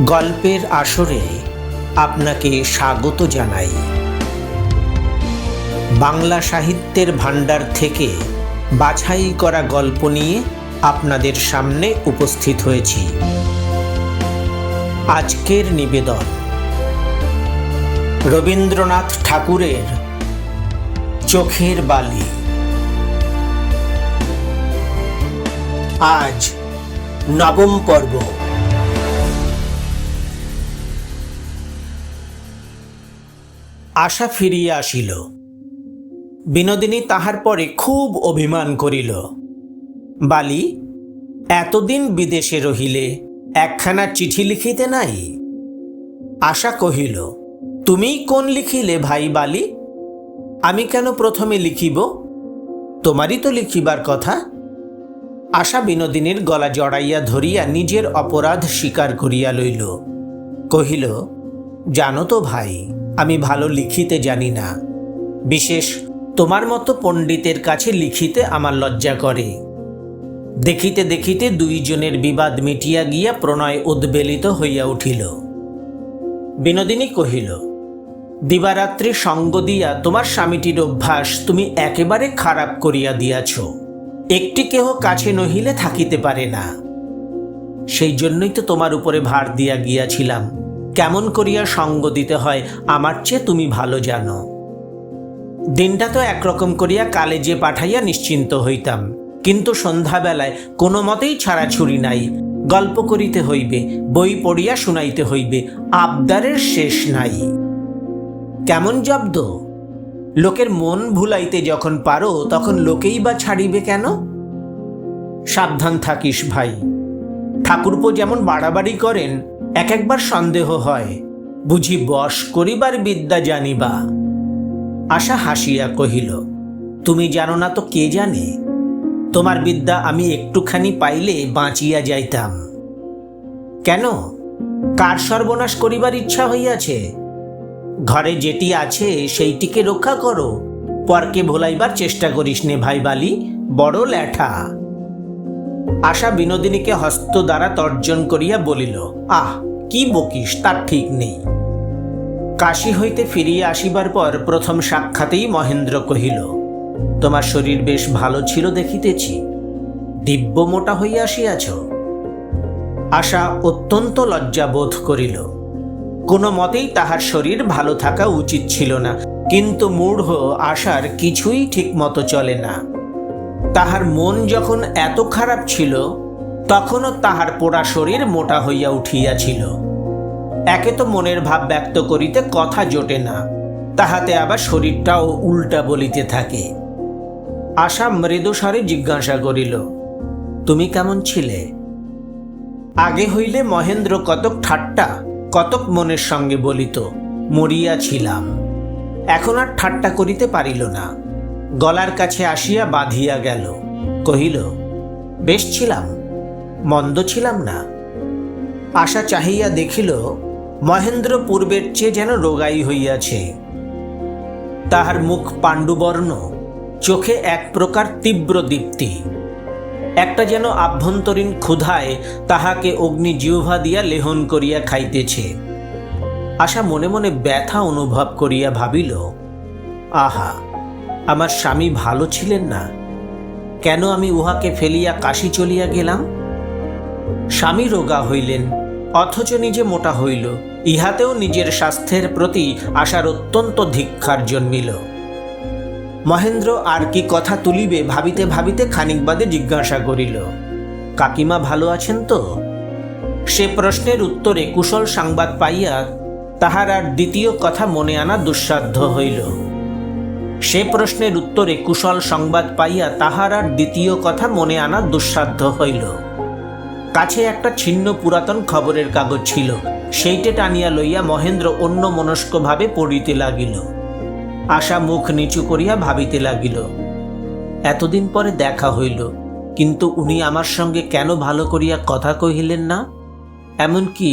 গল্পের আসরে আপনাকে স্বাগত জানাই। বাংলা সাহিত্যের ভাণ্ডার থেকে বাছাই করা গল্প নিয়ে আপনাদের সামনে উপস্থিত হয়েছি। আজকের নিবেদন রবীন্দ্রনাথ ঠাকুরের চোখের বালি। আজ নবম পর্ব। আশা ফিরিয়া আসিল। বিনোদিনী তাহার পরে খুব অভিমান করিল। বালি, এতদিন বিদেশে রহিলে একখানা চিঠি লিখিতে নাই? আশা কহিল, তুমি কোন লিখিলে ভাই বালি? আমি কেন প্রথমে লিখিব? তোমারই তো লিখিবার কথা। আশা বিনোদিনীর গলা জড়াইয়া ধরিয়া নিজের অপরাধ স্বীকার করিয়া লইল। কহিল, জানো তো ভাই, আমি ভালো লিখিতে জানি না। বিশেষ তোমার মতো পণ্ডিতের কাছে লিখিতে আমার লজ্জা করে। দেখিতে দেখিতে দুইজনের বিবাদ মিটিয়া গিয়া প্রণয় উদ্বেলিত হইয়া উঠিল। বিনোদিনী কহিল, দিবারাত্রি সঙ্গ দিয়া তোমার স্বামীটির অভ্যাস তুমি একেবারে খারাপ করিয়া দিয়াছ। একটি কেহ কাছে নহিলে থাকিতে পারে না। সেই জন্যই তো তোমার উপরে ভার দিয়া গিয়াছিলাম। কেমন করিয়া সঙ্গ দিতে হয় আমার চেয়ে তুমি ভালো জানো। দিনটা তো একরকম করিয়া কালেজে পাঠাইয়া নিশ্চিন্ত হইতাম, কিন্তু সন্ধ্যাবেলায় কোনো মতেই ছাড়াছুড়ি নাই। গল্প করিতে হইবে, বই পড়িয়া শুনাইতে হইবে, আবদারের শেষ নাই। কেমন জব্দ! লোকের মন ভুলাইতে যখন পারো তখন লোকেই বা ছাড়িবে কেন? সাবধান থাকিস ভাই। ঠাকুরপো যেমন বাড়াবাড়ি করেন, এক একবার সন্দেহ হয়, বুঝি বশ করিবার বিদ্যা জানিবা। আশা হাসিয়া কহিল, তুমি জানো না তো কে জানে? তোমার বিদ্যা আমি একটুখানি পাইলে বাঁচিয়া যাইতাম। কেন, কার সর্বনাশ করিবার ইচ্ছা হইয়াছে? ঘরে যেটি আছে সেইটিকে রক্ষা করো, পরকে ভোলাইবার চেষ্টা করিস নে ভাই বালি, বড় ল্যাঠা। আশা বিনোদিনীকে হস্ত দ্বারা তর্জন করিয়া বলিল, আহ, কি বকিস, তার ঠিক নেই। কাশী হইতে ফিরিয়া আসিবার পর প্রথম সাক্ষাতেই মহেন্দ্র কহিল, তোমার শরীর বেশ ভালো ছিল দেখিতেছি, দিব্য মোটা হইয়া আসিয়াছ। আশা অত্যন্ত লজ্জা বোধ করিল। কোনো মতেই তাহার শরীর ভালো থাকা উচিত ছিল না, কিন্তু মূঢ় আশার কিছুই ঠিক মতো চলে না। তাহার মন যখন এত খারাপ ছিল, তখনও তাহার পোড়া শরীর মোটা হইয়া উঠিয়াছিল। একে তো মনের ভাব ব্যক্ত করিতে কথা জোটে না, তাহাতে আবার শরীরটাও উল্টা বলিতে থাকে। আশা মৃদুস্বরে জিজ্ঞাসা করিল, তুমি কেমন ছিলে? আগে হইলে মহেন্দ্র কতক ঠাট্টা, কতক মনের সঙ্গে বলিত, মরিয়া ছিলাম। এখন আর ঠাট্টা করিতে পারিল না। গলার কাছে আসিয়া বাঁধিয়া গেল। কহিল, বেশ ছিলাম, মন্দ ছিলাম না। আশা চাহিয়া দেখিল, মহেন্দ্র পূর্বের চেয়ে যেন রোগাই হইয়াছে। তাহার মুখ পাণ্ডুবর্ণ, চোখে এক প্রকার তীব্র দীপ্তি। একটা যেন আভ্যন্তরীণ ক্ষুধায় তাহাকে অগ্নিজিহ্বা দিয়া লেহন করিয়া খাইতেছে। আশা মনে মনে ব্যথা অনুভব করিয়া ভাবিল, আহা, আমার স্বামী ভালো ছিলেন না, কেন আমি উহাকে ফেলিয়া কাশী চলিয়া গেলাম? স্বামী রোগা হইলেন, অথচ নিজে মোটা হইল। ইহাতেও নিজের স্বাস্থ্যের প্রতি আশার অত্যন্ত ধিক্কার জন্মিল। মহেন্দ্র আর কি কথা তুলিবে ভাবিতে ভাবিতে খানিক বাদে জিজ্ঞাসা করিল, কাকিমা ভালো আছেন তো? সে প্রশ্নের উত্তরে কুশল সংবাদ পাইয়া তাহার আর দ্বিতীয় কথা মনে আনা দুঃসাধ্য হইল। সে প্রশ্নের উত্তরে কুশল সংবাদ পাইয়া তাহার আর দ্বিতীয় কথা মনে আনা দুঃসাধ্য হইল। কাছে একটা ছিন্ন পুরাতন খবরের কাগজ ছিল, সেইটে টানিয়া লইয়া মহেন্দ্র অন্য মনস্কভাবে পড়িতে লাগিল। আশা মুখ নিচু করিয়া ভাবিতে লাগিল, এতদিন পরে দেখা হইল, কিন্তু উনি আমার সঙ্গে কেন ভালো করিয়া কথা কহিলেন না? এমনকি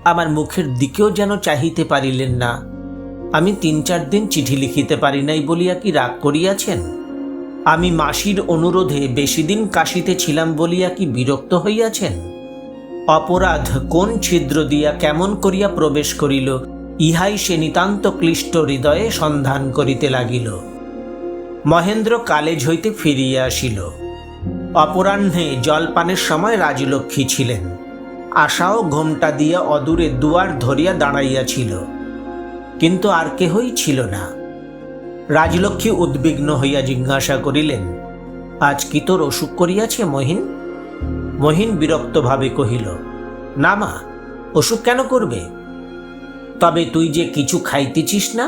আমার মুখের দিকেও যেন চাহিতে পারিলেন না। আমি ৩-৪ দিন চিঠি লিখিতে পারি নাই বলিয়া কি রাগ করিয়াছেন? আমি মাসির অনুরোধে বেশি দিন কাশীতে ছিলাম বলিয়া কি বিরক্ত হইয়াছেন? অপরাধ কোন ছিদ্র দিয়া কেমন করিয়া প্রবেশ করিল, ইহাই সে নিতান্ত ক্লিষ্ট হৃদয়ে সন্ধান করিতে লাগিল। মহেন্দ্র কালেজ হইতে ফিরিয়া আসিল। অপরাহ্নে জলপানের সময় রাজলক্ষ্মী ছিলেন। আশাও ঘোমটা দিয়া অদূরে দুয়ার ধরিয়া দাঁড়াইয়াছিল, কিন্তু আর কেহই ছিল না। রাজলক্ষ্মী উদ্বিগ্ন হইয়া জিজ্ঞাসা করিলেন, আজ কি তোর অসুখ করিয়াছে মহিন? মহিন বিরক্তভাবে কহিল, না মা, অসুখ কেন করবে? তবে তুই যে কিছু খাইতেছিস না?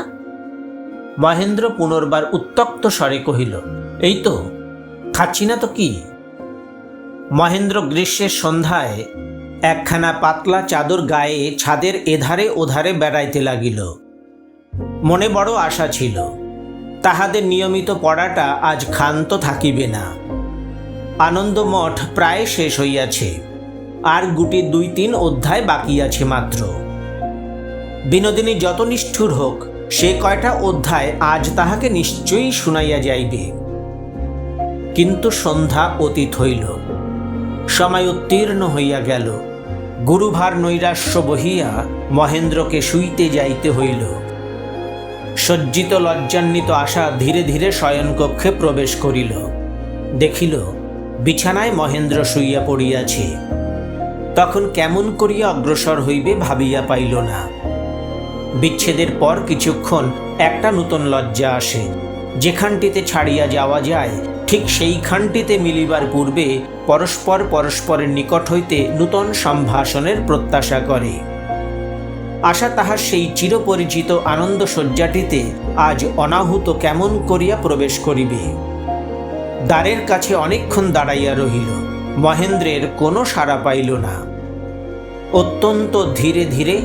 মহেন্দ্র পুনর্বার উত্তক্ত স্বরে কহিল, এই তো খাচ্ছি না তো কি? মহেন্দ্র গ্রীষ্মের সন্ধ্যায় একখানা পাতলা চাদর গায়ে ছাদের এধারে ওধারে বেড়াইতে লাগিল। মনে বড় আশা ছিল, তাহাদের নিয়মিত পড়াটা আজ ক্ষান্ত থাকিবে না। আনন্দমঠ প্রায় শেষ হইয়াছে, আর গুটি 2-3 অধ্যায় বাকি আছে মাত্র। বিনোদিনী যত নিষ্ঠুর হোক, সে কয়টা অধ্যায় আজ তাহাকে নিশ্চয়ই শুনাইয়া যাইবে। কিন্তু সন্ধ্যা অতীত হইল, সময় উত্তীর্ণ হইয়া গেল। গুরুভার নৈরাশ্য বহিয়া মহেন্দ্রকে শুইতে যাইতে হইল। সজ্জিত লজ্জান্বিত আশা ধীরে ধীরে শয়নকক্ষে প্রবেশ করিল। দেখিল বিছানায় মহেন্দ্র শুইয়া পড়িয়াছে। তখন কেমন করিয়া অগ্রসর হইবে ভাবিয়া পাইল না। বিচ্ছেদের পর কিছুক্ষণ একটা নূতন লজ্জা আসে। যেখানটিতে ছাড়িয়া যাওয়া যায়, ঠিক সেইখানটিতে মিলিবার পূর্বে পরস্পর পরস্পরের নিকট হইতে নূতন সম্ভাষণের প্রত্যাশা করে। আশা তাহার সেই চিরপরিচিত আনন্দ শয্যাটিতে আজ অনাহুত কেমন করিয়া প্রবেশ করিবে। দ্বারের কাছে অনেকক্ষণ দাঁড়াইয়া রহিল। মহেন্দ্রের কোনো সাড়া পাইল না। অত্যন্ত ধীরে ধীরে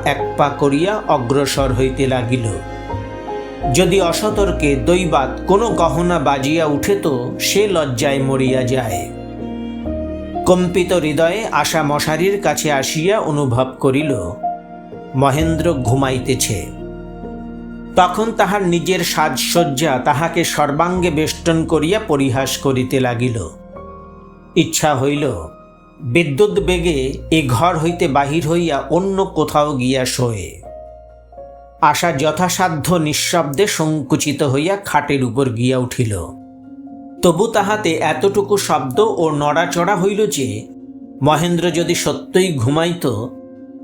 এক পা করিয়া অগ্রসর হইতে লাগিল। যদি অসতর্কে দৈবাৎ কোনো গহনা বাজিয়া উঠে তো সে লজ্জায় মরিয়া যায়। কম্পিত হৃদয়ে আশা মশারির কাছে আসিয়া অনুভব করিল মহেন্দ্র ঘুমাইতেছে। তখন তাহার নিজের সাজসজ্জা তাহাকে সর্বাঙ্গে বেষ্টন করিয়া পরিহাস করিতে লাগিল। ইচ্ছা হইল বিদ্যুৎ বেগে এ ঘর হইতে বাহির হইয়া অন্য কোথাও গিয়া শোয়ে। আশা যথাসাধ্য নিঃশব্দে সংকুচিত হইয়া খাটের উপর গিয়া উঠিল। তবু তাহাতে এতটুকু শব্দ ও নড়াচড়া হইল যে মহেন্দ্র যদি সত্যই ঘুমাইত,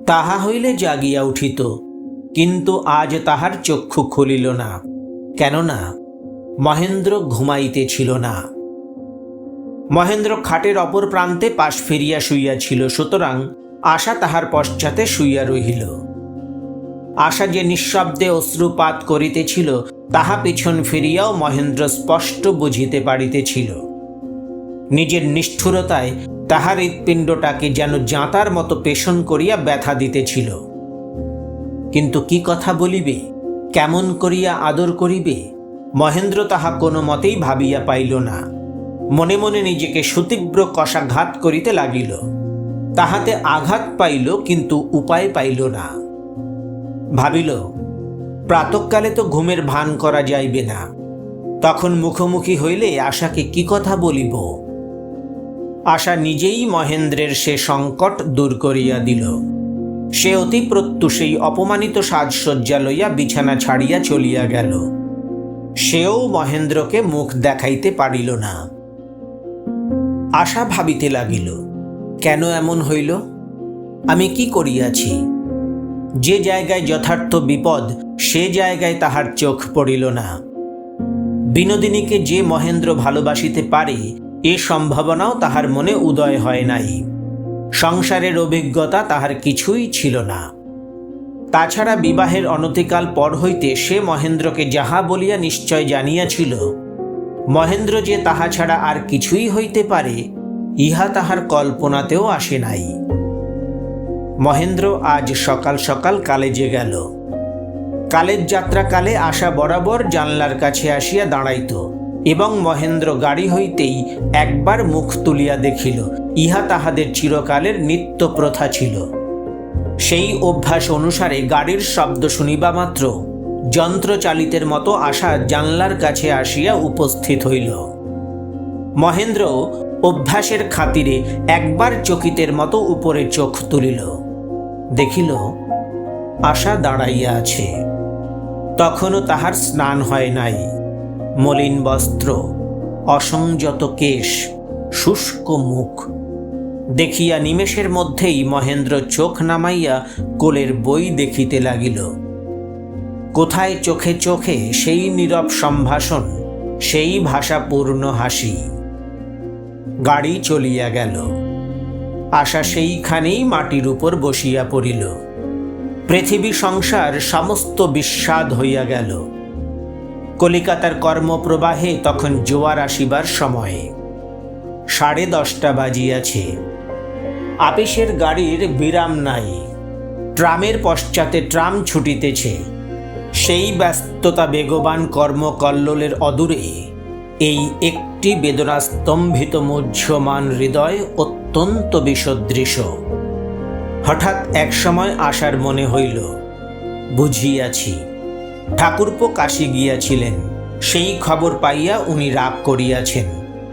তাহা হইলে জাগিয়া উঠিত। কিন্তু আজ তাহার চক্ষু খুলিল না, কেননা মহেন্দ্র ঘুমাইতেছিল না। মহেন্দ্র খাটের অপর প্রান্তে পাশ ফিরিয়া শুইয়াছিল, সুতরাং আশা তাহার পশ্চাতে শুইয়া রহিল। আশা যে নিঃশব্দে অশ্রুপাত করিতেছিল, তাহা পিছন ফিরিয়াও মহেন্দ্র স্পষ্ট বুঝিতে পারিতেছিল। নিজের নিষ্ঠুরতায় তাহার হৃৎপিণ্ডটাকে যেন জাঁতার মতো পেষণ করিয়া ব্যথা দিতেছিল। কিন্তু কি কথা বলিবে, কেমন করিয়া আদর করিবে, মহেন্দ্র তাহা কোনো মতেই ভাবিয়া পাইল না। মনে মনে নিজেকে সুতীব্র কষাঘাত করিতে লাগিল। তাহাতে আঘাত পাইল, কিন্তু উপায় পাইল না। ভাবিল প্রাতঃকালে তো ঘুমের ভান করা যাইবে না, তখন মুখোমুখি হইলে আশাকে কি কথা বলিব। আশা নিজেই মহেন্দ্রের সে সংকট দূর করিয়া দিল। সে অতি প্রত্যুষেই অপমানিত সাজসজ্জা লইয়া বিছানা ছাড়িয়া চলিয়া গেল। সেও মহেন্দ্রকে মুখ দেখাইতে পারিল না। আশা ভাবিতে লাগিল, কেন এমন হইল? আমি কি করিয়াছি? যে জায়গায় যথার্থ বিপদ, সে জায়গায় তাহার চোখ পড়িল না। বিনোদিনীকে যে মহেন্দ্র ভালোবাসিতে পারে, এ সম্ভাবনাও তাহার মনে উদয় হয় নাই। সংসারের অভিজ্ঞতা তাহার কিছুই ছিল না। তাছাড়া বিবাহের অনতিকাল পর হইতে সে মহেন্দ্রকে যাহা বলিয়া নিশ্চয় জানিয়াছিল, মহেন্দ্র যে তাহা ছাড়া আর কিছুই হইতে পারে, ইহা তাহার কল্পনাতেও আসে নাই। মহেন্দ্র আজ সকাল সকাল কালেজে গেল। কালেজ যাত্রাকালে আশা বরাবর জানলার কাছে আসিয়া দাঁড়াইত এবং মহেন্দ্র গাড়ি হইতেই একবার মুখ তুলিয়া দেখিল। ইহা তাহাদের চিরকালের নিত্য প্রথা ছিল। সেই অভ্যাস অনুসারে গাড়ির শব্দ শুনিবা মাত্র যন্ত্রচালিতের মতো আশা জানলার কাছে আসিয়া উপস্থিত হইল। মহেন্দ্র অভ্যাসের খাতিরে একবার চকিতের মতো উপরে চোখ তুলিল, দেখিল আশা দাঁড়াইয়া আছে। তখনও তাহার স্নান হয় নাই। মলিন বস্ত্র, অসংযত কেশ, শুষ্ক মুখ দেখিয়া নিমেষের মধ্যেই মহেন্দ্র চোখ নামাইয়া কোলের বই দেখিতে লাগিল। কোথায় চোখে চোখে সেই নীরব সম্ভাষণ, সেই ভাষাপূর্ণ হাসি। গাড়ি চলিয়া গেল। আশা সেইখানেই মাটির উপর বসিয়া পড়িল। পৃথিবী সংসার সমস্ত বিস্বাদ হইয়া গেল। কলিকাতার কর্মপ্রবাহে তখন জোয়ার আসিবার সময়। 10:30 বাজিয়াছে। আপিসের গাড়ির বিরাম নাই। ট্রামের পশ্চাতে ট্রাম ছুটিতেছে। সেই ব্যস্ততা বেগবান কর্মকল্লোলের অদূরে এই একটি বেদনাস্তম্ভিত মুহ্যমান হৃদয় অত্যন্ত বিসদৃশ। হঠাৎ এক সময় আশার মনে হইল, বুঝিয়াছি, ঠাকুরপো কাশী গিয়াছিলেন, সেই খবর পাইয়া উনি রাগ করিয়াছেন।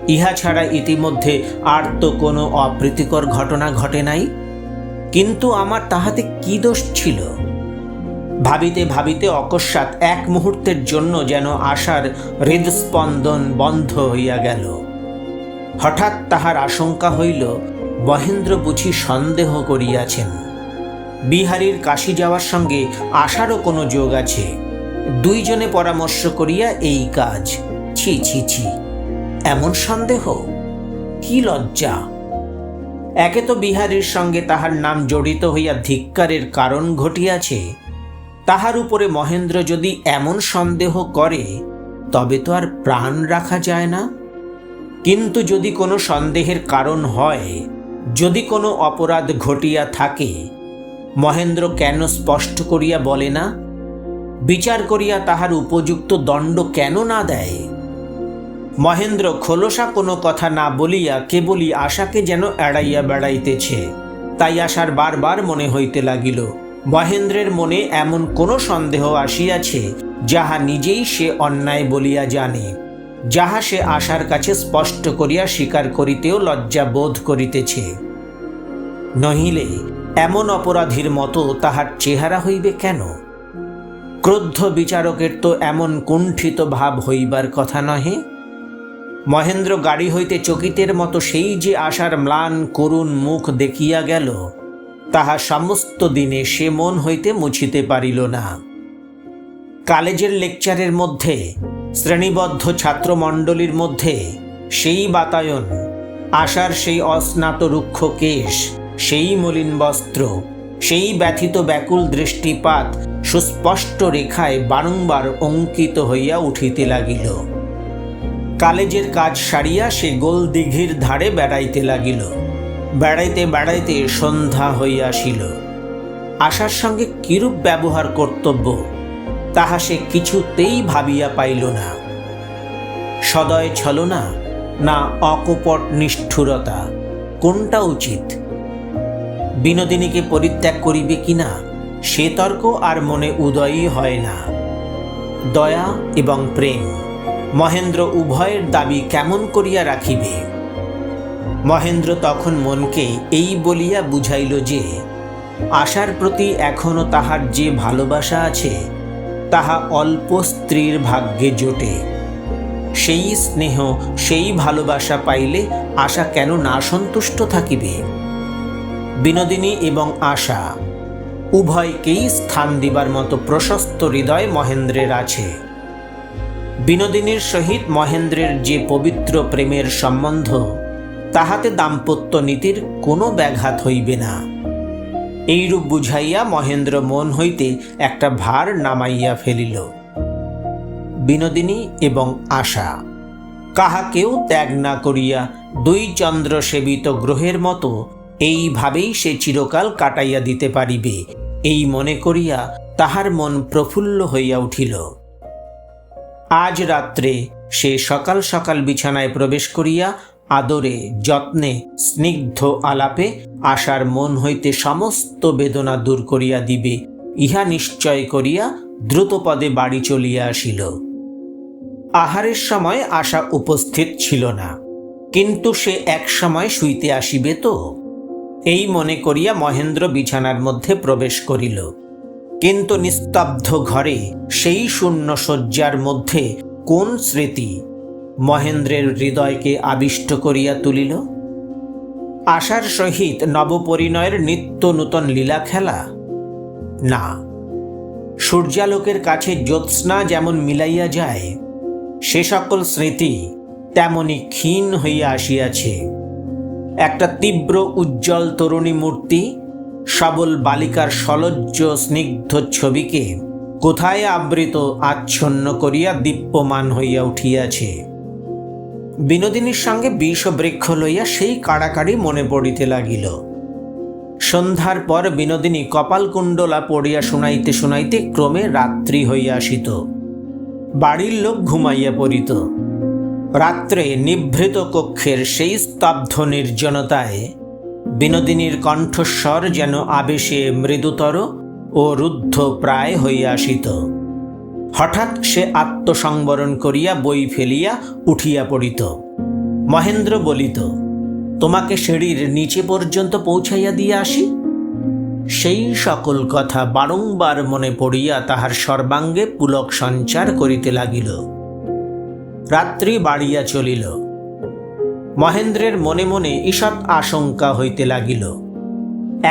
ইহা ছাড়া ইতিমধ্যে আর তো কোনো অপ্রীতিকর ঘটনা ঘটে নাই। কিন্তু আমার তাহাতে কি দোষ ছিল? ভাবিতে ভাবিতে অকস্মাৎ এক মুহূর্তের জন্য যেন আশার হৃদস্পন্দন বন্ধ হইয়া গেল। হঠাৎ তাহার আশঙ্কা হইল, মহেন্দ্র বুঝি সন্দেহ করিয়াছেন। বিহারীর কাশী যাওয়ার সঙ্গে আশারও কোনো যোগ আছে। দুইজনে পরামর্শ করিয়া এই কাজ। ছি ছি ছি, এমন সন্দেহ! কি লজ্জা! একে তো বিহারীর সঙ্গে তাহার নাম জড়িত হইয়া ধিক্কারের কারণ ঘটিয়াছে, তাহার উপরে মহেন্দ্র যদি এমন সন্দেহ করে তবে তো আর প্রাণ রাখা যায় না। কিন্তু যদি কোনো সন্দেহের কারণ হয়, যদি কোনো অপরাধ ঘটিয়া থাকে, মহেন্দ্র কেন স্পষ্ট করিয়া বলে না? বিচার করিয়া তাহার উপযুক্ত দণ্ড কেন না দেয়? মহেন্দ্র খোলসা কোনো কথা না বলিয়া কেবলই আশাকে যেন এড়াইয়া বেড়াইতেছে। তাই আশার বারবার মনে হইতে লাগিল, মহেন্দ্রের মনে এমন কোনো সন্দেহ আসিয়াছে যাহা নিজেই সে অন্যায় বলিয়া জানে, যাহা সে আশার কাছে স্পষ্ট করিয়া স্বীকার করিতেও লজ্জা বোধ করিতেছে। নহিলে এমন অপরাধীর মতো তাহার চেহারা হইবে কেন? ক্রুদ্ধ বিচারকের তো এমন কুণ্ঠিত ভাব হইবার কথা নহে। মহেন্দ্র গাড়ি হইতে চকিতের মতো সেই যে আশার ম্লান করুণ মুখ দেখিয়া গেল, তাহা সমস্ত দিনে সে মন হইতে মুছিতে পারিল না। কলেজের লেকচারের মধ্যে, শ্রেণীবদ্ধ ছাত্রমণ্ডলীর মধ্যে সেই বাতায়ন, আশার সেই অস্নাত রুক্ষ কেশ, সেই মলিন বস্ত্র, সেই ব্যথিত ব্যাকুল দৃষ্টিপাত সুস্পষ্ট রেখায় বারংবার অঙ্কিত হইয়া উঠিতে লাগিল। কলেজের কাজ সারিয়া সে গোল দিঘির ধারে বেড়াইতে লাগিল। বেড়াইতে বেড়াইতে সন্ধ্যা হইয়া আসিল। আশার সঙ্গে কিরূপ ব্যবহার কর্তব্য তাহা সে কিছুতেই ভাবিয়া পাইল না। সদয় ছলনা না অকপট নিষ্ঠুরতা, কোনটা উচিত? বিনোদিনীকে পরিত্যাগ করিবে কিনা সে তর্ক আর মনে উদয়ই হয় না। দয়া এবং প্রেম, মহেন্দ্র উভয়ের দাবি কেমন করিয়া রাখিবে? মহেন্দ্র তখন মনকে এই বলিয়া বুঝাইল যে আশার প্রতি এখনো তাহার যে ভালোবাসা আছে তাহা অল্প স্ত্রীর ভাগ্যে জোটে। সেই স্নেহ, সেই ভালোবাসা পাইলে আশা কেন না সন্তুষ্ট থাকিবে? বিনোদিনী এবং আশা উভয়কেই স্থান দিবার মতো প্রশস্ত হৃদয় মহেন্দ্রের আছে। বিনোদিনীর সহিত মহেন্দ্রের যে পবিত্র প্রেমের সম্বন্ধ, তাহাতে দাম্পত্য নীতির কোনো ব্যাঘাত হইবে না। এইরূপ বুঝাইয়া মহেন্দ্র মন হইতে একটা ভার নামাইয়া ফেলিল। বিনোদিনী এবং আশা কাহাকেও ত্যাগ না করিয়া দুই চন্দ্র সেবিত গ্রহের মতো এইভাবেই সে চিরকাল কাটাইয়া দিতে পারিবে, এই মনে করিয়া তাহার মন প্রফুল্ল হইয়া উঠিল। আজ রাত্রে সে সকাল সকাল বিছানায় প্রবেশ করিয়া আদরে যত্নে স্নিগ্ধ আলাপে আশার মন হইতে সমস্ত বেদনা দূর করিয়া দিবে, ইহা নিশ্চয় করিয়া দ্রুতপদে বাড়ি চলিয়া আসিল। আহারের সময় আশা উপস্থিত ছিল না, কিন্তু সে এক সময় শুইতে আসিবে তো, এই মনে করিয়া মহেন্দ্র বিছানার মধ্যে প্রবেশ করিল। কিন্তু নিস্তব্ধ ঘরে সেই শূন্য শয্যার মধ্যে কোন স্মৃতি মহেন্দ্রের হৃদয়কে আবিষ্ট করিয়া তুলিল? আশার সহিত নবপরিণয়ের নিত্য নূতন লীলা খেলা? না, সূর্যালোকের কাছে জ্যোৎস্না যেমন মিলাইয়া যায়, সে সকল স্মৃতি তেমনি ক্ষীণ হইয়া আসিয়াছে। একটা তীব্র উজ্জ্বল তরুণী মূর্তি সবল বালিকার সলজ্জ স্নিগ্ধ ছবিকে কোথায় আবৃত আচ্ছন্ন করিয়া দীপ্যমান হইয়া উঠিয়াছে। বিনোদিনীর সঙ্গে বিষবৃক্ষ লইয়া সেই কাড়াকাড়ি মনে পড়িতে লাগিল। সন্ধ্যার পর বিনোদিনী কপালকুণ্ডলা পড়িয়া শুনাইতে শুনাইতে ক্রমে রাত্রি হইয়া আসিত। বাড়ির লোক ঘুমাইয়া পড়িত। রাত্রে নিভৃত কক্ষের সেই স্তব্ধ নির্জনতায় বিনোদিনীর কণ্ঠস্বর যেন আবেশে মৃদুতর ও রুদ্ধ প্রায় হইয়া আসিত। হঠাৎ সে আত্মসংবরণ করিয়া বই ফেলিয়া উঠিয়া পড়িত। মহেন্দ্র বলিত, তোমাকে সিঁড়ির নিচে পর্যন্ত পৌঁছাইয়া দিয়ে আসি। সেই সকল কথা বারংবার মনে পড়িয়া তাহার সর্বাঙ্গে পুলক সঞ্চার করিতে লাগিল। রাত্রি বাড়িয়া চলিল। মহেন্দ্রের মনে মনে ঈষৎ আশঙ্কা হইতে লাগিল।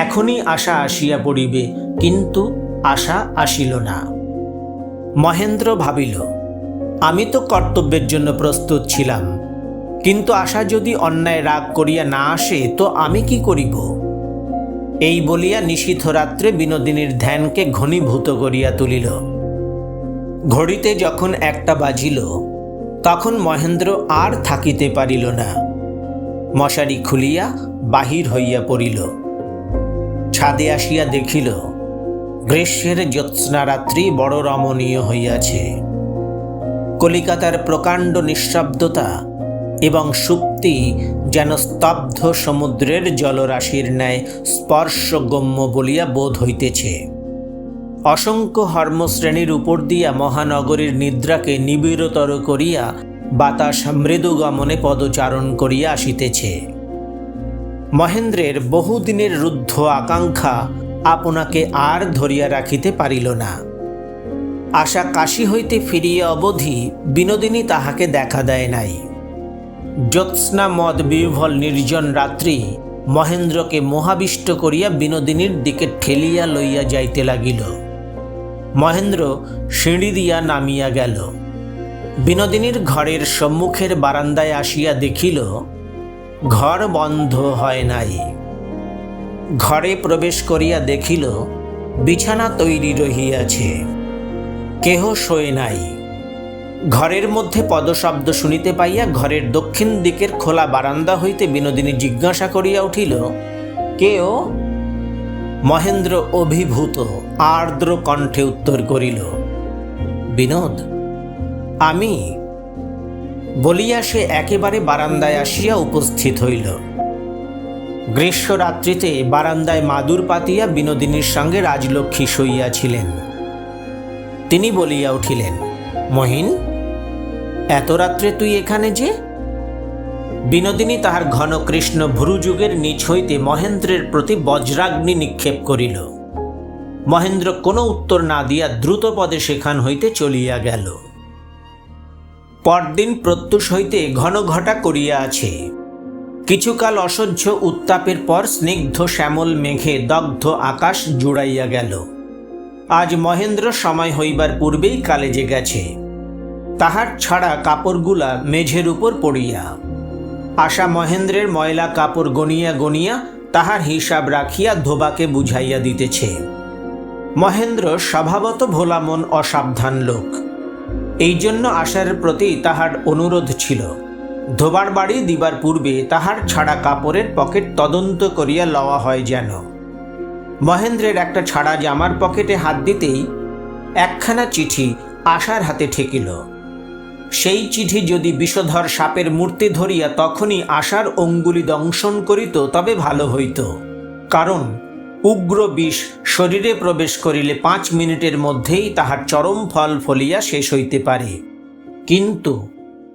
এখনই আশা আসিয়া পড়িবে, কিন্তু আশা আসিল না। মহেন্দ্র ভাবিল, আমি তো কর্তব্যের জন্য প্রস্তুত ছিলাম, কিন্তু আশা যদি অন্যায় রাগ করিয়া না আসে তো আমি কি করিব? এই বলিয়া নিশীথ রাত্রে বিনোদিনীর ধ্যানকে ঘনীভূত করিয়া তুলিল। ঘড়িতে যখন 1টা বাজিল, তখন মহেন্দ্র আর থাকিতে পারিল না। মশারি খুলিয়া বাহির হইয়া পড়িল। ছাদে আসিয়া দেখিল গ্রীষ্মের জ্যোৎস্না রাত্রি বড় রমণীয় হইয়াছে। কলিকাতার প্রকাণ্ড নিঃশব্দতা এবং সুপ্তি যেন স্তব্ধ সমুদ্রের জলরাশির ন্যায় স্পর্শগম্য বলিয়া বোধ হইতেছে। অসংখ্য হর্মশ্রেণীর উপর দিয়া মহানগরীর নিদ্রাকে নিবিড়তর করিয়া বাতাস মৃদু গমনে পদচারণ করিয়া আসিতেছে। মহেন্দ্রের বহুদিনের রুদ্ধ আকাঙ্ক্ষা আপনাকে আর ধরিয়া রাখিতে পারিল না। আশা কাশী হইতে ফিরিয়া অবধি বিনোদিনী তাহাকে দেখা দেয় নাই। জ্যোৎস্না মদ বিহ্বল নির্জন রাত্রি মহেন্দ্রকে মোহাবিষ্ট করিয়া বিনোদিনীর দিকে ঠেলিয়া লইয়া যাইতে লাগিল। মহেন্দ্র সিঁড়ি দিয়া নামিয়া গেল। বিনোদিনীর ঘরের সম্মুখের বারান্দায় আসিয়া দেখিল ঘর বন্ধ হয় নাই। ঘরে প্রবেশ করিয়া দেখিল বিছানা তৈরি রহিয়াছে, কেহ শোয় নাই। ঘরের মধ্যে পদশব্দ শুনিতে পাইয়া ঘরের দক্ষিণ দিকের খোলা বারান্দা হইতে বিনোদিনী জিজ্ঞাসা করিয়া উঠিল, কে ও? মহেন্দ্র অভিভূত আর্দ্র কণ্ঠে উত্তর করিল, বিনোদ, আমি। বলিয়া সে একেবারে বারান্দায় আসিয়া উপস্থিত হইল। গ্রীষ্ম রাত্রিতে বারান্দায় মাদুর পাতিয়া বিনোদিনীর সঙ্গে রাজলক্ষ্মী শুইয়াছিলেন। তিনি বলিয়া উঠিলেন, মহিন, এত রাত্রে তুই এখানে যে? বিনোদিনী তাহার ঘন কৃষ্ণ ভ্রুযুগের নিচ হইতে মহেন্দ্রের প্রতি বজ্রাগ্নি নিক্ষেপ করিল। মহেন্দ্র কোনো উত্তর না দিয়া দ্রুত পদে সেখান হইতে চলিয়া গেল। পরদিন প্রত্যুষ হইতে ঘন ঘটা করিয়া আছে। কিছুকাল অসহ্য উত্তাপের পর স্নিগ্ধ শ্যামল মেঘে দগ্ধ আকাশ জুড়াইয়া গেল। আজ মহেন্দ্র সময় হইবার পূর্বেই কালেজে গেছে। তাহার ছাড়া কাপড়গুলা মেঝের উপর পড়িয়া। আশা মহেন্দ্রের ময়লা কাপড় গনিয়া গনিয়া তাহার হিসাব রাখিয়া ধোবাকে বুঝাইয়া দিতেছে। মহেন্দ্র স্বভাবত ভোলামন অসাবধান লোক। এই জন্য আশার প্রতি তাহার অনুরোধ ছিল, ধোবার বাড়ি দিবার পূর্বে তাহার ছাড়া কাপড়ের পকেট তদন্ত করিয়া লওয়া হয় যেন। মহেন্দ্রের একটা ছাড়া জামার পকেটে হাত দিতেই একখানা চিঠি আশার হাতে ঠেকিল। সেই চিঠি যদি বিষধর সাপের মূর্তি ধরিয়া তখনই আশার অঙ্গুলি দংশন করিত তবে ভালো হইত, কারণ উগ্র বিষ শরীরে প্রবেশ করিলে 5 মিনিটের মধ্যেই তাহার চরম ফল ফলিয়া শেষ হইতে পারে। কিন্তু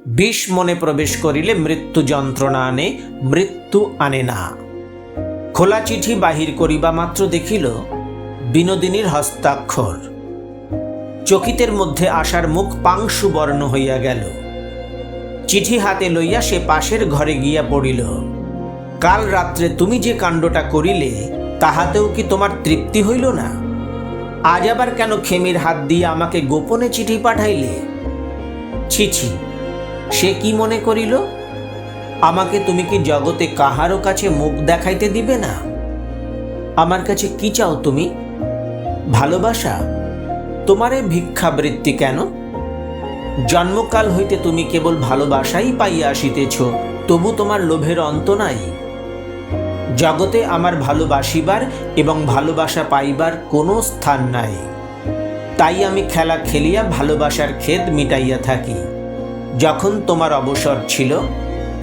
বিষ মনে প্রবেশ করিলে মৃত্যু যন্ত্রণা আনে, মৃত্যু আনে না। খোলা চিঠি বাহির করিবা মাত্র দেখিল বিনোদিনীর হস্তাক্ষর। চকিতের মধ্যে আশার মুখ পাংশু বর্ণ হইয়া গেল। চিঠি হাতে লইয়া সে পাশের ঘরে গিয়া পড়িল। কাল রাত্রে তুমি যে কাণ্ডটা করিলে তাহাতেও কি তোমার তৃপ্তি হইল না? আজ আবার কেন খেমির হাত দিয়ে আমাকে গোপনে চিঠি পাঠাইলে? ছি, সে কি মনে করিল? আমাকে তুমি কি জগতে কাহারও কাছে মুখ দেখাইতে দিবে না? আমার কাছে কি চাও তুমি? ভালোবাসা? তোমারে ভিক্ষাবৃত্তি কেন? জন্মকাল হইতে তুমি কেবল ভালোবাসাই পাইয়া আসিতেছ, তবু তোমার লোভের অন্ত নাই। জগতে আমার ভালোবাসিবার এবং ভালোবাসা পাইবার কোনো স্থান নাই। তাই আমি খেলা খেলিয়া ভালোবাসার খেদ মিটাইয়া থাকি। যখন তোমার অবসর ছিল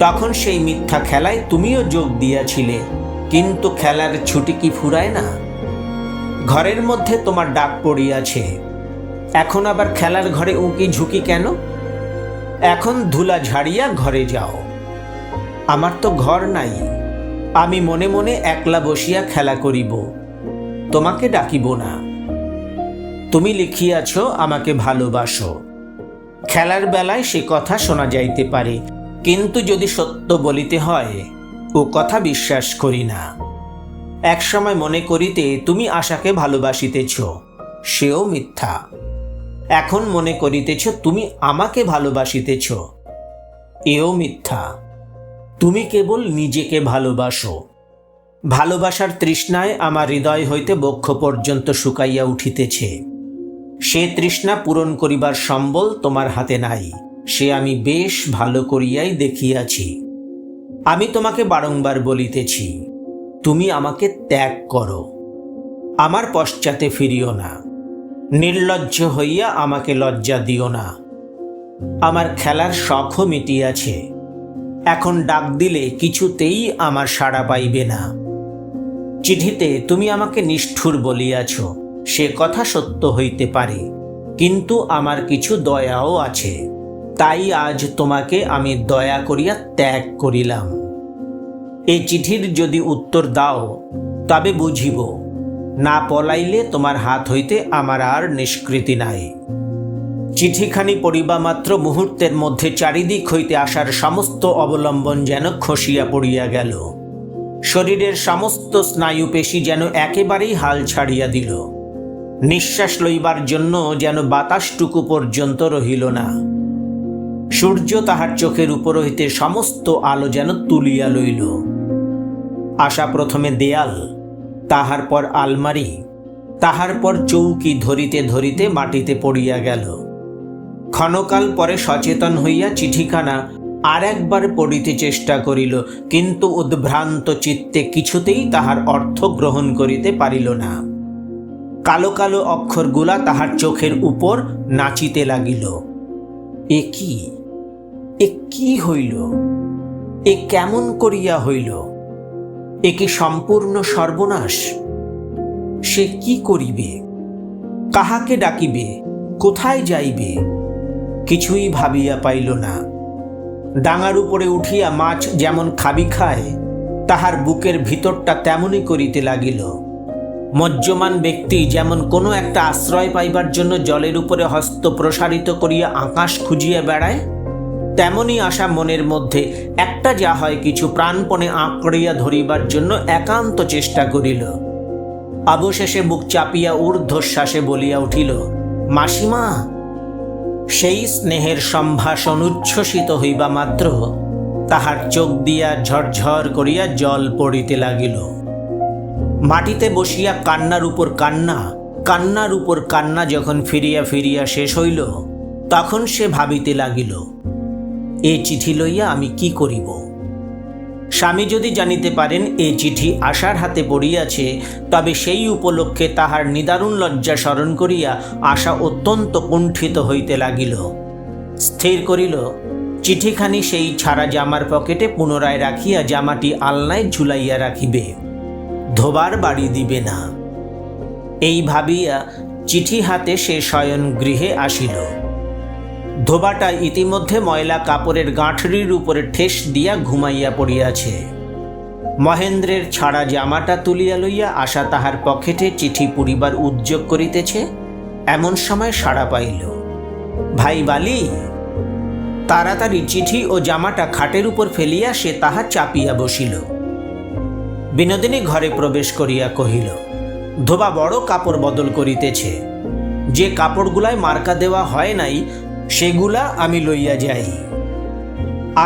তখন সেই মিথ্যা খেলায় তুমিও যোগ দিয়াছিলে, কিন্তু খেলার ছুটি কি ফুরায় না? ঘরের মধ্যে তোমার ডাক পড়িয়াছে, এখন আবার খেলার ঘরে উঁকি ঝুঁকি কেন? এখন ধুলা ঝাড়িয়া ঘরে যাও। আমার তো ঘর নাই, আমি মনে মনে একলা বসিয়া খেলা করিব, তোমাকে ডাকিব না। তুমি লিখিয়াছ আমাকে ভালোবাসো। খেলার বেলায় সে কথা শোনা যাইতে পারে, কিন্তু যদি সত্য বলিতে হয় ও কথা বিশ্বাস করি না। একসময় মনে করিতে তুমি আশাকে ভালোবাসিতেছ, সেও মিথ্যা। এখন মনে করিতেছ তুমি আমাকে ভালোবাসিতেছ, এও মিথ্যা। তুমি কেবল নিজেকে ভালোবাসো। ভালোবাসার তৃষ্ণায় আমার হৃদয় হইতে বক্ষ পর্যন্ত শুকাইয়া উঠিতেছে। সে তৃষ্ণা পূরণ করিবার সম্বল তোমার হাতে নাই, সে আমি বেশ ভালো করিয়াই দেখিয়াছি। আমি তোমাকে বারংবার বলিতেছি, তুমি আমাকে ত্যাগ করো, আমার পশ্চাতে ফিরিও না। নির্লজ্জ হইয়া আমাকে লজ্জা দিও না। আমার খেলার শখও মিটিয়াছে, এখন ডাক দিলে কিছুতেই আমার সাড়া পাইবে না। চিঠিতে তুমি আমাকে নিষ্ঠুর বলিয়াছ, সে কথা সত্য হইতে পারে, কিন্তু আমার কিছু দয়াও আছে। তাই আজ তোমাকে আমি দয়া করিয়া ত্যাগ করিলাম। এই চিঠির যদি উত্তর দাও তবে বুঝিব, না পলাইলে তোমার হাত হইতে আমার আর নিষ্কৃতি নাই। চিঠিখানি পড়িবা মাত্র মুহূর্তের মধ্যে চারিদিক হইতে আসার সমস্ত অবলম্বন যেন খসিয়া পড়িয়া গেল। শরীরের সমস্ত স্নায়ুপেশি যেন একেবারেই হাল ছাড়িয়া দিল। নিঃশ্বাস লইবার জন্য যেন বাতাসটুকু পর্যন্ত রহিল না। সূর্য তাহার চোখের উপর হইতে সমস্ত আলো যেন তুলিয়া লইল। আশা প্রথমে দেয়াল, তাহার পর আলমারি, তাহার পর চৌকি ধরিতে ধরিতে মাটিতে পড়িয়া গেল। ক্ষণকাল পরে সচেতন হইয়া চিঠিখানা আর একবার পড়িতে চেষ্টা করিল, কিন্তু উদ্ভ্রান্ত চিত্তে কিছুতেই তাহার অর্থ গ্রহণ করিতে পারিল না। কালো কালো অক্ষরগুলা তাহার চোখের উপর নাচিতে লাগিল। এ কি হইল? এ কেমন করিয়া হইল? এ কি সম্পূর্ণ সর্বনাশ? সে কি করিবে? কাহাকে ডাকিবে? কোথায় যাইবে? কিছুই ভাবিয়া পাইল না। ডাঙার উপরে উঠিয়া মাছ যেমন খাবি খায়, তাহার বুকের ভিতরটা তেমনই করিতে লাগিল। মজ্জমান ব্যক্তি যেমন কোনো একটা আশ্রয় পাইবার জন্য জলের উপরে হস্ত প্রসারিত করিয়া আকাশ খুঁজিয়া বেড়ায়, তেমনি আশা মনের মধ্যে একটা যা হয় কিছু প্রাণপণে আঁকড়িয়া ধরিবার জন্য একান্ত চেষ্টা করিল। অবশেষে বুক চাপিয়া ঊর্ধ্বশ্বাসে বলিয়া উঠিল, মাসিমা। সেই স্নেহের সম্ভাষণ উচ্ছ্বসিত হইবা মাত্র তাহার চোখ দিয়া ঝরঝর করিয়া জল পড়িতে লাগিল। মাটিতে বসিয়া কান্নার উপর কান্না, কান্নার উপর কান্না যখন ফিরিয়া ফিরিয়া শেষ হইল, তখন সে ভাবিতে লাগিল, এ চিঠি লইয়া আমি কি করিব? স্বামী যদি জানিতে পারেন এ চিঠি আশার হাতে পড়িয়াছে, তবে সেই উপলক্ষে তাহার নিদারুণ লজ্জা স্মরণ করিয়া আশা অত্যন্ত কুণ্ঠিত হইতে লাগিল। স্থির করিল চিঠিখানি সেই ছাড়া জামার পকেটে পুনরায় রাখিয়া জামাটি আলনায় ঝুলাইয়া রাখিবে, ধোবার বাড়ি দিবে না। এই ভাবিয়া চিঠি হাতে সে শয়ন গৃহে আসিল। ধোবাটা ইতিমধ্যে ময়লা কাপড়ের গাঁঠরির উপরে ঠেস দিয়া ঘুমাইয়া পড়িয়াছে। মহেন্দ্রের ছাড়া জামাটা তুলিয়া লইয়া আশা তাহার পকেটে চিঠি পুরিবার উদ্যোগ করিতেছে, এমন সময় সাড়া পাইল। ভাই বালি! তাড়াতাড়ি চিঠি ও জামাটা খাটের উপর ফেলিয়া সে তাহা চাপিয়া বসিল। বিনোদিনী ঘরে প্রবেশ করিয়া কহিল, ধোবা বড় কাপড় বদল করিতেছে, যে কাপড়গুলায় মার্কা দেওয়া হয় নাই সেগুলা আমি লইয়া যাই।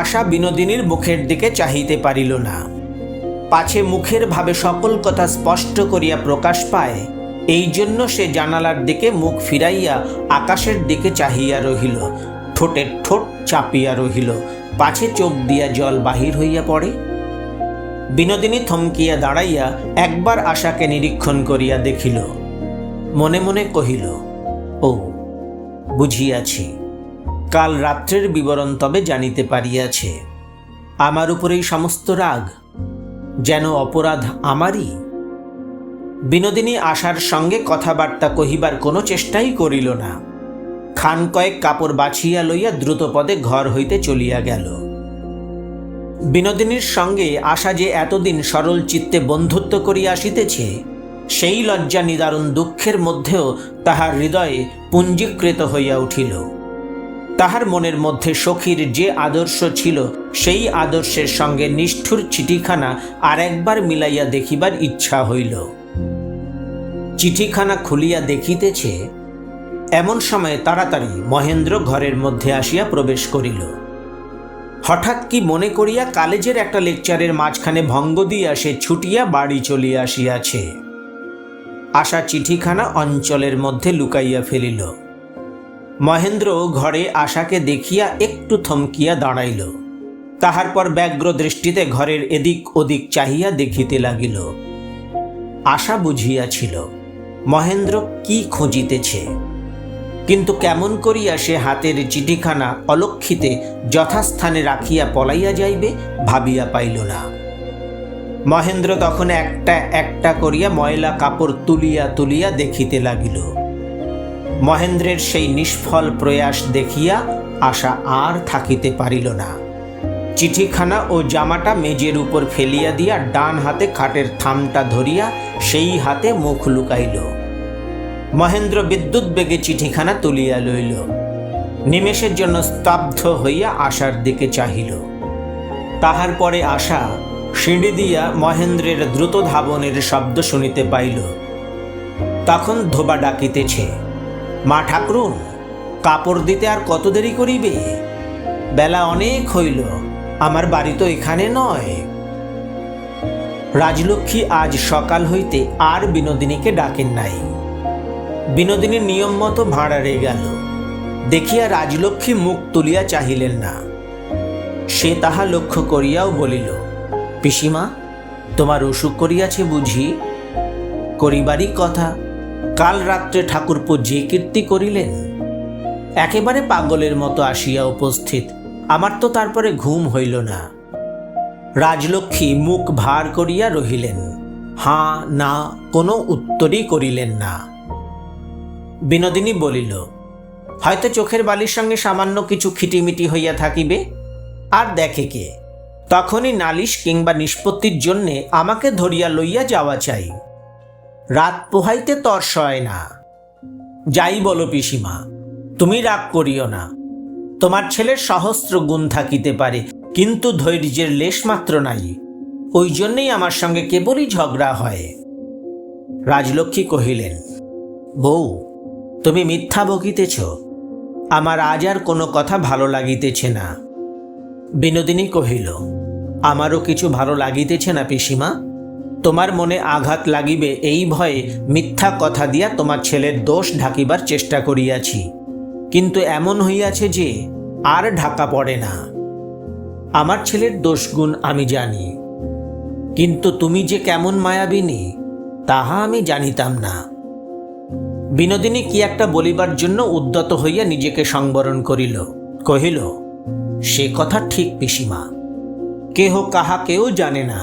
আশা বিনোদিনীর মুখের দিকে চাহিতে পারিল না, পাছে মুখের ভাবে সকল কথা স্পষ্ট করিয়া প্রকাশ পায়, এই জন্য সে জানালার দিকে মুখ ফিরাইয়া আকাশের দিকে চাহিয়া রহিল, ঠোঁটের ঠোঁট চাপিয়া রহিল, পাছে চোখ দিয়া জল বাহির হইয়া পড়ে। বিনোদিনী থমকিয়া দাঁড়াইয়া একবার আশাকে নিরীক্ষণ করিয়া দেখিল, মনে মনে কহিল, ও বুঝিয়াছি, কাল রাত্রের বিবরণ তবে জানিতে পারিয়াছে। আমার উপরেই সমস্ত রাগ, যেন অপরাধ আমারই। বিনোদিনী আশার সঙ্গে কথাবার্তা কহিবার কোনো চেষ্টাই করিল না, খান কয়েক কাপড় বাছিয়া লইয়া দ্রুতপদে ঘর হইতে চলিয়া গেল। বিনোদিনীর সঙ্গে আশা যে এতদিন সরল চিত্তে বন্ধুত্ব করিয়া আসিতেছে, সেই লজ্জা নিদারুণ দুঃখের মধ্যেও তাহার হৃদয়ে পুঞ্জীকৃত হইয়া উঠিল। তাহার মনের মধ্যে সখীর যে আদর্শ ছিল, সেই আদর্শের সঙ্গে নিষ্ঠুর চিঠিখানা আর একবার মিলাইয়া দেখিবার ইচ্ছা হইল। চিঠিখানা খুলিয়া দেখিতেছে, এমন সময় তাড়াতাড়ি মহেন্দ্র ঘরের মধ্যে আসিয়া প্রবেশ করিল। হঠাৎ কি মনে করিয়া কলেজের একটা লেকচারের মাঝখানে ভঙ্গ দিয়া সে ছুটিয়া বাড়ি চলিয়া আসিয়াছে। আশা চিঠিখানা অঞ্চলের মধ্যে লুকাইয়া ফেলিল। মহেন্দ্র ঘরে আশাকে দেখিয়া একটু থমকিয়া দাঁড়াইল, তাহার পর ব্যগ্র দৃষ্টিতে ঘরের এদিক ওদিক চাহিয়া দেখিতে লাগিল। আশা বুঝিয়াছিল মহেন্দ্র কি খুঁজিতেছে, কিন্তু কেমন করিয়া সে হাতের চিঠিখানা অলক্ষিতে যথাস্থানে রাখিয়া পলাইয়া যাইবে ভাবিয়া পাইল না। মহেন্দ্র তখন একটা একটা করিয়া ময়লা কাপড় তুলিয়া তুলিয়া দেখিতে লাগিল। মহেন্দ্রের সেই নিষ্ফল প্রয়াস দেখিয়া আশা আর থাকিতে পারিল না। চিঠিখানা ও জামাটা মেজের উপর ফেলিয়া দিয়া ডান হাতে খাটের থামটা ধরিয়া সেই হাতে মুখ লুকাইল। মহেন্দ্র বিদ্যুৎ বেগে চিঠিখানা তুলিয়া লইল। নিমেষের জন্য স্তব্ধ হইয়া আশার দিকে চাহিল। তাহার পরে আশা সিঁড়ি দিয়া মহেন্দ্রের দ্রুত ধাবনের শব্দ শুনিতে পাইল। তখন ধোবা ডাকিতেছে, মা ঠাকুরুন, কাপড় দিতে আর কত দেরি করিবে? বেলা অনেক হইল, আমার বাড়ি তো এখানে নয়। রাজলক্ষ্মী আজ সকাল হইতে আর বিনোদিনীকে ডাকেন নাই। বিনোদিনীর নিয়ম মতো ভাঁড়ারে গেল, দেখিয়া রাজলক্ষ্মী মুখ তুলিয়া চাহিলেন না। সে তাহা লক্ষ্য করিয়াও বলিল, পিসিমা, তোমার অসুখ করিয়াছে বুঝি? করিবারই কথা, কাল রাত্রে ঠাকুরপো যে কীর্তি করিলেন, একেবারে পাগলের মতো আসিয়া উপস্থিত, আমার তো তারপরে ঘুম হইল না। রাজলক্ষ্মী মুখ ভার করিয়া রহিলেন, হাঁ না কোনো উত্তরই করিলেন না। বিনোদিনী বলিল, হয়তো চোখের বালির সঙ্গে সামান্য কিছু খিটিমিটি হইয়া থাকিবে, আর দেখে কে? তখনই নালিশ কিংবা নিষ্পত্তির জন্যে আমাকে ধরিয়া লইয়া যাওয়া চাই। রাত পোহাইতে তর সয় না। যাই বলো পিসিমা, তুমি রাগ করিও না। তোমার ছেলের সহস্র গুণ থাকিতে পারে, কিন্তু ধৈর্যের লেশমাত্র নাই। ওই জন্যেই আমার সঙ্গে কেবলই ঝগড়া হয়। রাজলক্ষ্মী কহিলেন, বউ, তুমি মিথ্যা বকিতেছ। আমার আজ আর কোনো কথা ভালো লাগিতেছে না। বিনোদিনী কহিল, আমারও কিছু ভালো লাগিতেছে না পিসিমা। তোমার মনে আঘাত লাগিবে এই ভয়ে মিথ্যা কথা দিয়া তোমার ছেলের দোষ ঢাকিবার চেষ্টা করিয়াছি, কিন্তু এমন হইয়াছে যে আর ঢাকা পড়ে না। আমার ছেলের দোষগুণ আমি জানি, কিন্তু তুমি যে কেমন মায়াবিনী তাহা আমি জানিতাম না। বিনোদিনী কি একটা বলিবার জন্য উদ্যত হইয়া নিজেকে সংবরণ করিল। কহিল, সে কথা ঠিক পিসিমা, কেহ কাহাকেও জানে না,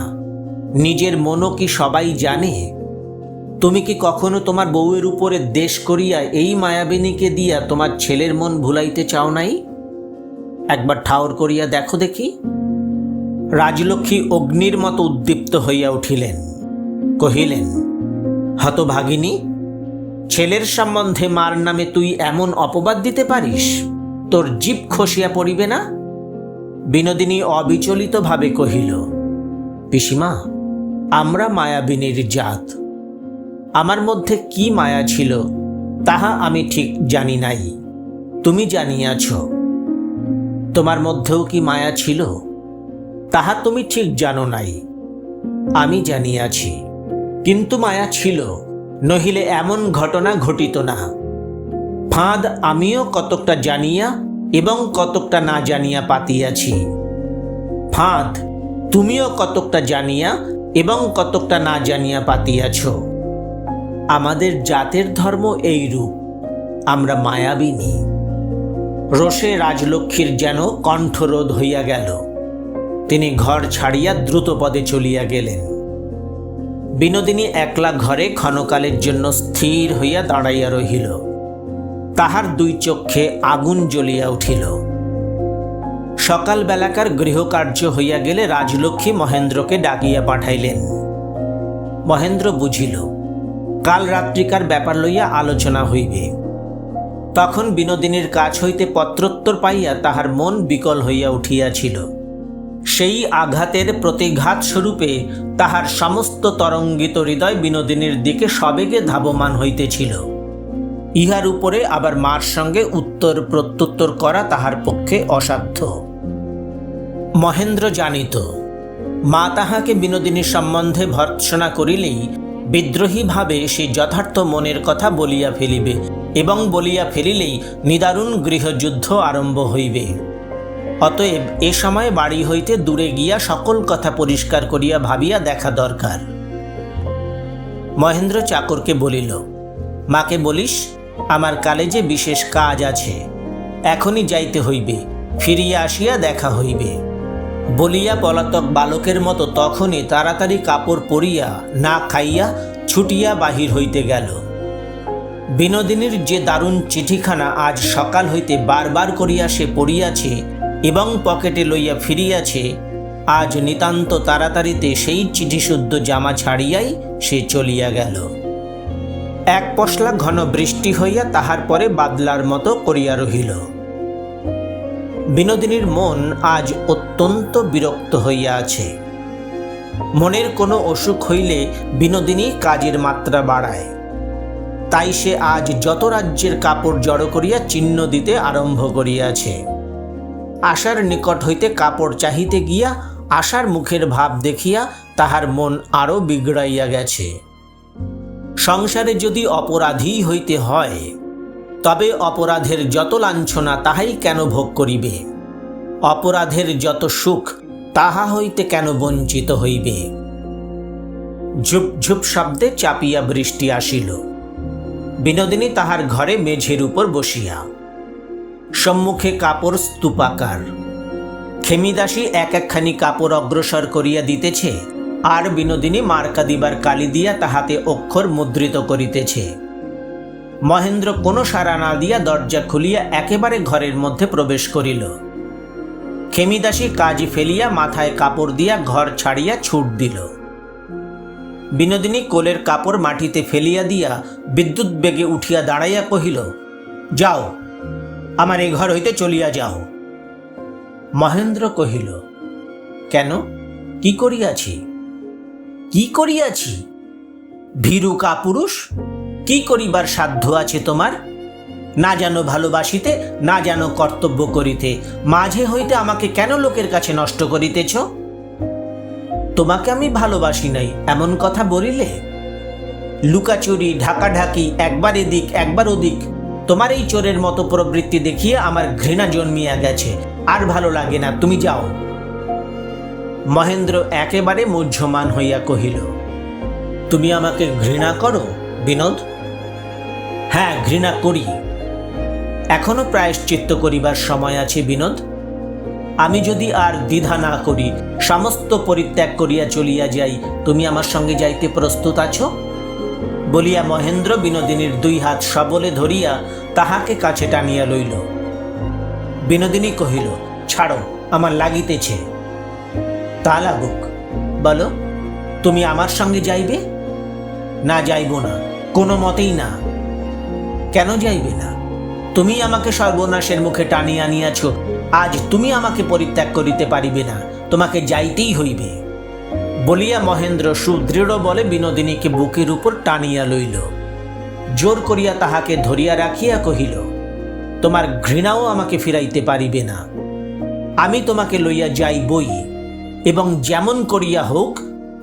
নিজের মনও কি সবাই জানে? তুমি কি কখনো তোমার বউয়ের উপরে দেশ করিয়া এই মায়াবিনীকে দিয়া তোমার ছেলের মন ভুলাইতে চাও নাই? একবার ঠাউর করিয়া দেখো দেখি। রাজলক্ষ্মী অগ্নির মতো উদ্দীপ্ত হইয়া উঠিলেন, কহিলেন, হতভাগিনী, ছেলের সম্বন্ধে মার নামে তুই এমন অপবাদ দিতে পারিস? তোর জিভ খসিয়া পড়িবে না? বিনোদিনী অবিচলিতভাবে কহিল, পিসিমা, আমরা মায়াবিনীর জাত। আমার মধ্যে কি মায়া ছিল তাহা আমি ঠিক জানি নাই, তুমি জানিয়াছ। তোমার মধ্যেও কি মায়া ছিল তাহা তুমি ঠিক জানো নাই, আমি জানিয়াছি। কিন্তু মায়া ছিল, নহিলে এমন ঘটনা ঘটিত না। ফাঁদ আমিও কতকটা জানিয়া এবং কতকটা না জানিয়া পাতিয়াছি। ফাঁদ তুমিও কতকটা জানিয়া এবং কতকটা না জানিয়া পাতিয়াছ। আমাদের জাতের ধর্ম এইরূপ, আমরা মায়াবিনী। রোষে রাজলক্ষ্মীর যেন কণ্ঠরোধ হইয়া গেল। তিনি ঘর ছাড়িয়া দ্রুতপদে চলিয়া গেলেন। বিনোদিনী একলা ঘরে ক্ষণকালের জন্য স্থির হইয়া দাঁড়াইয়া রহিল। তাহার দুই চক্ষে আগুন জ্বলিয়া উঠিল। সকালবেলাকার গৃহকার্য হইয়া গেলে রাজলক্ষ্মী মহেন্দ্রকে ডাকিয়া পাঠাইলেন। মহেন্দ্র বুঝিল কাল রাত্রিকার ব্যাপার লইয়া আলোচনা হইবে। তখন বিনোদিনীর কাছ হইতে পত্রোত্তর পাইয়া তাহার মন বিকল হইয়া উঠিয়াছিল। সেই আঘাতের প্রতিঘাত স্বরূপে তাহার সমস্ত তরঙ্গিত হৃদয় বিনোদিনীর দিকে সবেগে ধাবমান হইতেছিল। ইহার উপরে আবার মার সঙ্গে উত্তর প্রত্যুত্তর করা তাহার পক্ষে অসাধ্য। মহেন্দ্র জানিত মা তাহাকে বিনোদিনীর সম্বন্ধে ভর্ৎসনা করিলেই বিদ্রোহীভাবে সে যথার্থ মনের কথা বলিয়া ফেলিবে এবং বলিয়া ফেলিলেই নিদারুণ গৃহযুদ্ধ আরম্ভ হইবে। অতএব এ সময় বাড়ি হইতে দূরে গিয়া সকল কথা পরিষ্কার করিয়া ভাবিয়া দেখা দরকার। মহেন্দ্র চাকরকে বলিল, মাকে বলিস আমার কালেজে বিশেষ কাজ আছে, এখনই যাইতে হইবে, ফিরিয়া আসিয়া দেখা হইবে। বলিয়া পলাতক বালকের মতো তখনই তাড়াতাড়ি কাপড় পরিয়া না খাইয়া ছুটিয়া বাহির হইতে গেল। বিনোদিনীর যে দারুণ চিঠিখানা আজ সকাল হইতে বারবার করিয়া সে পড়িয়াছে এবং পকেটে লইয়া ফিরিয়াছে, আজ নিতান্ত তাড়াতাড়িতে সেই চিঠিশুদ্ধ জামা ছাড়িয়াই সে চলিয়া গেল। এক পশলা ঘন বৃষ্টি হইয়া তাহার পরে বাদলার মতো করিয়া রহিল। বিনোদিনীর মন আজ অত্যন্ত বিরক্ত হইয়া আছে। মনের কোনো অসুখ হইলে বিনোদিনী কাজের মাত্রা বাড়ায়। তাই সে আজ যত রাজ্যের কাপড় জড়ো করিয়া চিহ্ন দিতে আরম্ভ করিয়াছে। আশার নিকট হইতে কাপড় চাহিতে গিয়া আশার মুখের ভাব দেখিয়া তাহার মন আরও বিগড়াইয়া গেছে। সংসারে যদি অপরাধী হইতে হয় তবে অপরাধের যত লাঞ্ছনা তাহাই কেন ভোগ করিবে? অপরাধের যত সুখ তাহা হইতে কেন বঞ্চিত হইবে? ঝুপ ঝুপ শব্দে চাপিয়া বৃষ্টি আসিল। বিনোদিনী তাহার ঘরে মেঝের উপর বসিয়া, সম্মুখে কাপড় স্তূপাকার। খেমিদাসী এক একখানি কাপড় অগ্রসর করিয়া দিতেছে, আর বিনোদিনী মার্কা দিবার কালি দিয়া তাহাতে অক্ষর মুদ্রিত করিতেছে। মহেন্দ্র কোনো সাড়া না দিয়া দরজা খুলিয়া একেবারে ঘরের মধ্যে প্রবেশ করিল। খেমিদাসী কাজ ফেলিয়া মাথায় কাপড় দিয়া ঘর ছাড়িয়া ছুট দিল। বিনোদিনী কোলের কাপড় মাটিতে ফেলিয়া দিয়া বিদ্যুৎ বেগে উঠিয়া দাঁড়াইয়া কহিল, যাও, আমার এ ঘর হইতে চলিয়া যাও। মহেন্দ্র কহিল, কেন, কি করিয়াছি? কি করিয়াছি? ভীরু কাপুরুষ, কি করিবার সাধ্য আছে তোমার? না জানো ভালোবাসিতে, না জানো কর্তব্য করিতে, মাঝে হইতে আমাকে কেন লোকের কাছে নষ্ট করিতেছ? তোমাকে আমি ভালোবাসি নাই এমন কথা বলিলে? লুকাচুরি, ঢাকাঢাকি, একবার এদিক একবার ওদিক, তোমার এই চোরের মতো প্রবৃত্তি দেখিয়ে আমার ঘৃণা জন্মিয়া গেছে, আর ভালো লাগে না, তুমি যাও। মহেন্দ্র একেবারে মুহ্যমান হইয়া কহিল, তুমি আমাকে ঘৃণা করো বিনোদ? হ্যাঁ, ঘৃণা করি। এখনো প্রায়শ্চিত্ত করিবার সময় আছে বিনোদ। আমি যদি আর দ্বিধা না করি, সমস্ত পরিত্যাগ করিয়া চলিয়া যাই, তুমি আমার সঙ্গে যাইতে প্রস্তুত আছো? বলিয়া মহেন্দ্র বিনোদিনীর দুই হাত সবলে ধরিয়া তাহাকে কাছে টানিয়া লইল। বিনোদিনী কহিল, ছাড়ো, আমার লাগিতেছে। তা লাগুক, বলো, তুমি আমার সঙ্গে যাইবে? না, যাইব না, কোনো মতেই না। কেন যাইবে না? তুমি আমাকে সর্বনাশের মুখে টানিয়া আনিয়াছ, আজ তুমি আমাকে পরিত্যাগ করিতে পারিবে না, তোমাকে যাইতেই হইবে। বলিয়া মহেন্দ্র সুদৃঢ় বলে বিনোদিনীকে বুকের উপর টানিয়া লইল। জোর করিয়া তাহাকে ধরিয়া রাখিয়া কহিল, তোমার ঘৃণাও আমাকে ফিরাইতে পারিবে না। আমি তোমাকে লইয়া যাইবই, এবং যেমন করিয়া হোক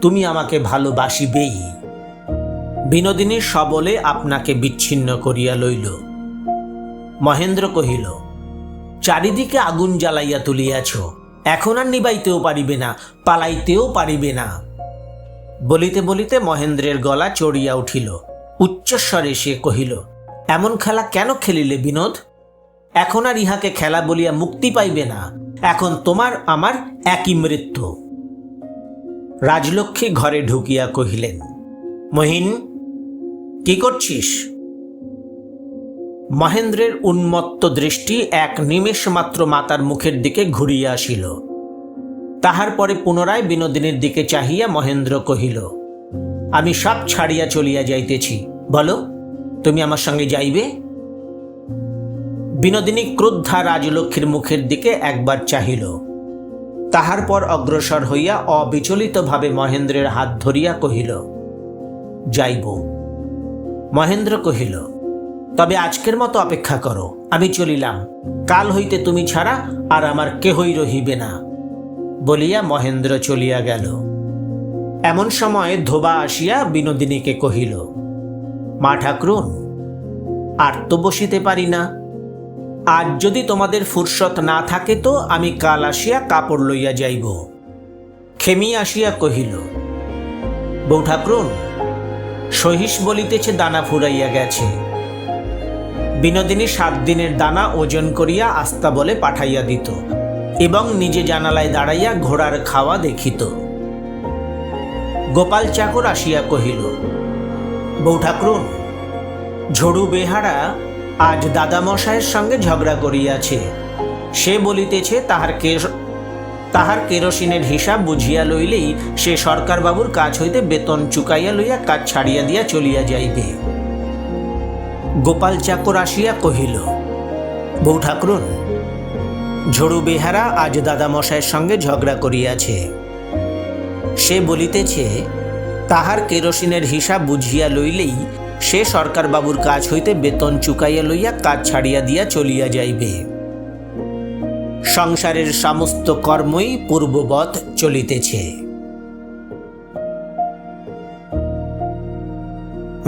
তুমি আমাকে ভালোবাসিবেই। বিনোদিনী সবলে আপনাকে বিচ্ছিন্ন করিয়া লইল। মহেন্দ্র কহিল, চারিদিকে আগুন জ্বালাইয়া তুলিয়াছ, এখন আর নিবাইতেও পারিবে না, পালাইতেও পারিবে না। বলিতে বলিতে মহেন্দ্রের গলা চড়িয়া উঠিল। উচ্চস্বরে সে কহিল, এমন খেলা কেন খেলিলে বিনোদ? এখন আর ইহাকে খেলা বলিয়া মুক্তি পাইবে না, এখন তোমার আমার একই মৃত্যু। রাজলক্ষ্মী ঘরে ঢুকিয়া কহিলেন, মহিন, কি করছিস? মহেন্দ্রের উন্মত্ত দৃষ্টি এক নিমেষ মাত্র মাতার মুখের দিকে ঘুরিয়া আসিল। তাহার পরে পুনরায় বিনোদিনীর দিকে চাহিয়া মহেন্দ্র কহিল, আমি সব ছাড়িয়া চলিয়া যাইতেছি, বলো, তুমি আমার সঙ্গে যাইবে? বিনোদিনী ক্রুদ্ধা রাজলক্ষ্মীর মুখের দিকে একবার চাহিল, তাহার পর অগ্রসর হইয়া অবিচলিতভাবে মহেন্দ্রের হাত ধরিয়া কহিল, যাইব। মহেন্দ্র কহিল, তবে আজকের মতো অপেক্ষা করো, আমি চলিলাম, কাল হইতে তুমি ছাড়া আর আমার কেহই রহিবে না। বলিয়া মহেন্দ্র চলিয়া গেল। এমন সময় ধোবা আসিয়া বিনোদিনীকে কহিল, মা ঠাকরুন, আর তো বসিতে পারি না, আজ যদি তোমাদের ফুরসত না থাকে তো আমি কাল আসিয়া কাপড় লইয়া যাইব। খেমি আসিয়া কহিল, বউ ঠাকরুন, সহিস বলিতেছে দানা ফুরাইয়া গেছে। বিনোদিনী 7 দিনের দানা ওজন করিয়া আস্তা বলে পাঠাইয়া দিত এবং নিজে জানালায় দাঁড়াইয়া ঘোড়ার খাওয়া দেখিত। গোপাল চাকর আসিয়া কহিল, বউ ঠাকরুন, ঝড়ু বেহারা আজ দাদামশায়ের সঙ্গে ঝগড়া করিয়াছে। সে বলিতেছে তাহার কেরোসিনের হিসাব বুঝিয়া লইলেই সে সরকার বাবুর কাজ হইতে বেতন চুকাইয়া লইয়া কাজ ছাড়িয়া দিয়া চলিয়া যাইবে। গোপাল চাকর আসিয়া কহিল, বউ ঠাকরুন, ঝড়ু বেহারা আজ দাদামশায়ের সঙ্গে ঝগড়া করিয়াছে। সে বলিতেছে তাহার কেরোসিনের হিসাব বুঝিয়া লইলেই সে সরকার বাবুর কাজ হইতে বেতন চুকাইয়া লইয়া কাজ ছাড়িয়া দিয়া চলিয়া যাইবে। সংসারের সমস্ত কর্মই পূর্ববৎ চলিতেছে।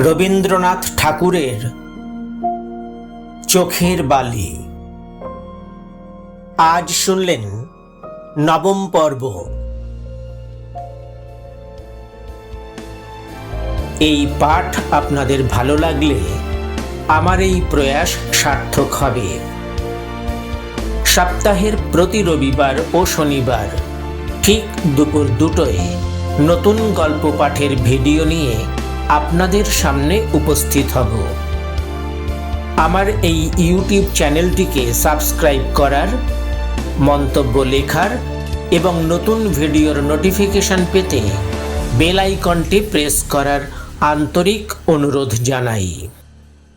রবীন্দ্রনাথ ঠাকুরের চোখের বালি। আজ শুনলেন 9ম পর্ব। এই পাঠ আপনাদের ভালো লাগলে আমার এই প্রয়াস সার্থক হবে। সপ্তাহের প্রতি রবিবার ও শনিবার ঠিক দুপুর 2টায় নতুন গল্প পাঠের ভিডিও নিয়ে আপনাদের সামনে উপস্থিত হব। আমার এই ইউটিউব চ্যানেলটিকে সাবস্ক্রাইব করার, মন্তব্য লেখার এবং নতুন ভিডিওর নোটিফিকেশন পেতে বেল আইকনটি প্রেস করার আন্তরিক অনুরোধ জানাই।